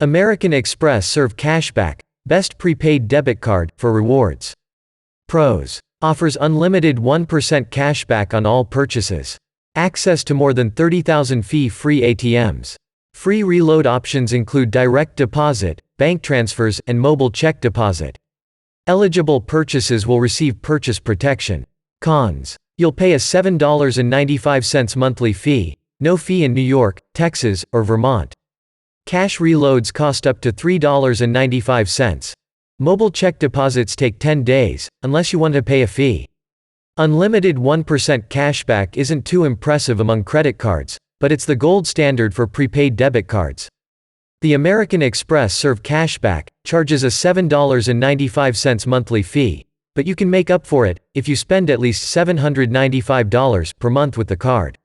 American Express serve cashback, best prepaid debit card, for rewards. Pros. Offers unlimited 1% cashback on all purchases. Access to more than 30,000 fee-free ATMs. Free reload options include direct deposit, bank transfers, and mobile check deposit. Eligible purchases will receive purchase protection. Cons. You'll pay a $7.95 monthly fee, no fee in New York, Texas, or Vermont. Cash reloads cost up to $3.95. Mobile check deposits take 10 days, unless you want to pay a fee. Unlimited 1% cashback isn't too impressive among credit cards, but it's the gold standard for prepaid debit cards. The American Express serve cashback, charges a $7.95 monthly fee, but you can make up for it if you spend at least $795 per month with the card.